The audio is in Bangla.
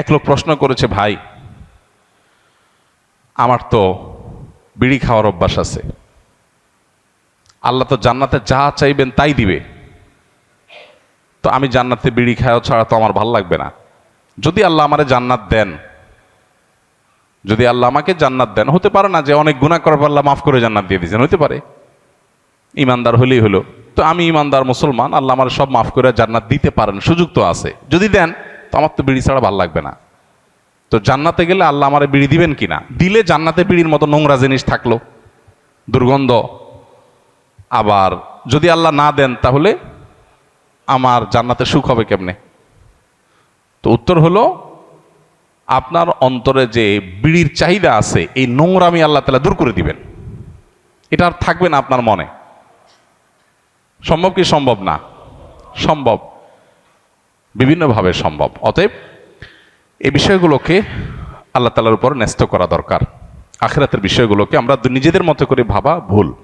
এক লোক প্রশ্ন করেছে, ভাই আমার তো বিড়ি খাওয়ার অভ্যাস আছে, আল্লাহ তো জান্নাতে যা চাইবেন তাই দিবে, তো আমি জান্নাতে বিড়ি খাওয়া ছাড়া তো আমার ভাল লাগবে না। যদি আল্লাহ আমারে জান্নাত দেন, যদি আল্লাহ আমাকে জান্নাত দেন, হতে পারে না যে অনেক গুনাহ করার পর আল্লাহ মাফ করে জান্নাত দিয়ে দিয়েছেন, হতে পারে, ইমানদার হলেই হলো। তো আমি ইমানদার মুসলমান, আল্লাহ আমার সব মাফ করে জান্নাত দিতে পারেন, সুযোগ তো আছে। যদি দেন তো আমার তো বিড়ি ছাড়া ভাল লাগবে না। তো জান্নাতে গেলে আল্লাহ আমারে বিড়ি দিবেন কিনা, দিলে জান্নাতে বিড়ির মতো নোংরা জিনিস থাকলো, দুর্গন্ধ, আবার যদি আল্লাহ না দেন তাহলে আমার জান্নাতে সুখ হবে কেমনে? তো উত্তর হলো, আপনার অন্তরে যে বিড়ির চাহিদা আছে, এই নোংরামি আল্লাহ তাআলা দূর করে দিবেন, এটা আর থাকবে না আপনার মনে। সম্ভব কি সম্ভব না? সম্ভব, বিভিন্নভাবে সম্ভব। অতএব এই বিষয়গুলোকে আল্লাহ তাআলার উপর ন্যস্ত করা দরকার। আখিরাতের বিষয়গুলোকে আমরা নিজেদের মতো করে ভাবা ভুল।